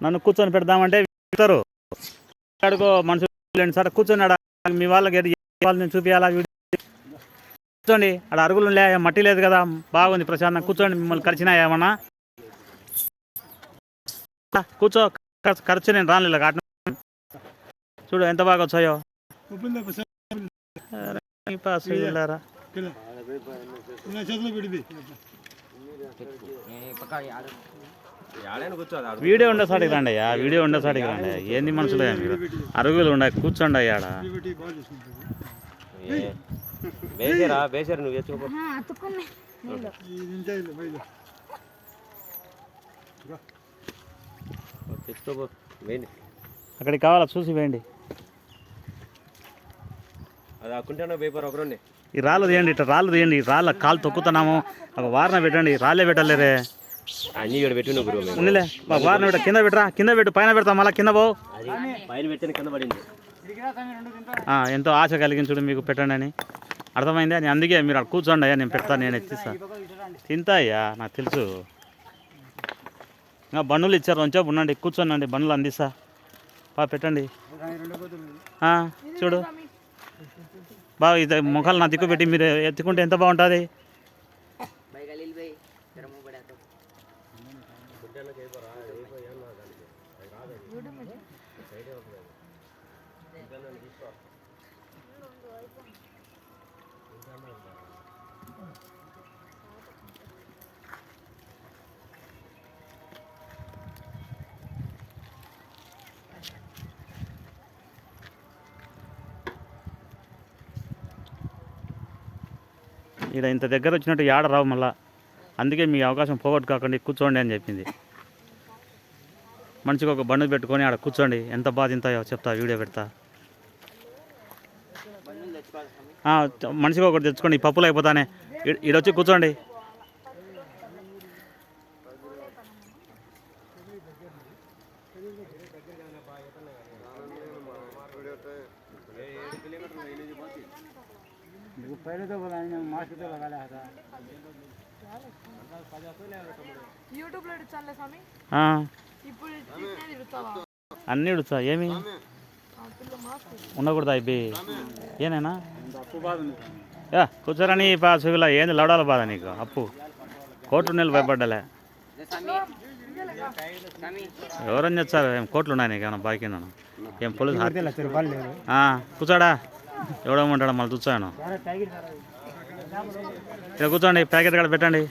నన్ను కూర్చొని పెడదామంటే చెప్తారు అడుకో మనుషులు సార్ కూర్చొని మీ వాళ్ళకి వాళ్ళని చూపించాలా కూర్చోండి. అక్కడ అరుగులు లే మట్టి లేదు కదా, బాగుంది ప్రశాంతం కూర్చోండి. మిమ్మల్ని ఖర్చునా ఏమన్నా కూర్చో, ఖర్చు నేను రాను కాట చూడు ఎంత బాగా వచ్చాయో. వీడియో ఉండేసాడికి రండి అయ్యా, వీడియో ఉండేసాడికి రండి. ఏంది మనుషులు మీరు, అరుగులు ఉండే కూర్చోండి అయ్యాడ. అక్కడికి కావాలా చూసి వేయండి. ఈ రాళ్ళు తీయండి, ఇట్లా రాళ్ళు తీయండి. రాళ్ళ కాలు తొక్కుతున్నాము, ఒక వారన పెట్టండి. రాళ్ళే పెట్టలేరే అన్ని ఇక్కడ పెట్టిన ఉన్నిలే, వారన పెట్ట. కింద పెట్టరా, కింద పెట్టు. పైన పెడతాం మళ్ళీ కింద పో. పైన పెట్టిన కింద పడింది. ఎంతో ఆశ కలిగించుడు మీకు పెట్టండి అని అర్థమైంది అని. అందుకే మీరు అక్కడ కూర్చోండి అయ్యా, నేను పెడతాను, నేను ఎత్తిస్తా. తింటా అయ్యా, నాకు తెలుసు. ఇంకా బండ్లు ఇచ్చారు, కొంచెం ఉండండి, కూర్చోండి, బండ్లు అందిస్తా. పెట్టండి. చూడు బాగా ఇది ముఖాలు నా దిక్కు పెట్టి మీరు ఎత్తుకుంటే ఎంత బాగుంటుంది. ఇక్కడ ఇంత దగ్గర వచ్చినట్టు ఏడ రావు మళ్ళా. అందుకే మీ అవకాశం పోగొట్టుకోకండి, కూర్చోండి అని చెప్పింది. మనిషికి ఒక బండి పెట్టుకొని ఆడ కూర్చోండి. ఎంత బాధ తింటాయో చెప్తా, వీడియో పెడతా. మనిషికి ఒకటి తెచ్చుకోండి, పప్పులు అయిపోతానే. ఈడొచ్చి కూర్చోండి. అన్నీ ఇడుచా, ఏమి ఉండకూడదా ఇవి ఏనైనా కూర్చోరని సుగులా. ఏంది లవడాల బాధ నీకు? అప్పు కోట్లు నెలలు భయపడ్డలే. ఎవరని తెచ్చారు? ఏం కోట్లు ఉన్నాయి నీకు? ఏమన్నా బాకీ ఏం పోలీసు కూర్చోడా? ఎవడేమంటాడా మళ్ళీ చూచాను. ఇక్కడ కూర్చోండి, ప్యాకెట్ కాడ పెట్టండి.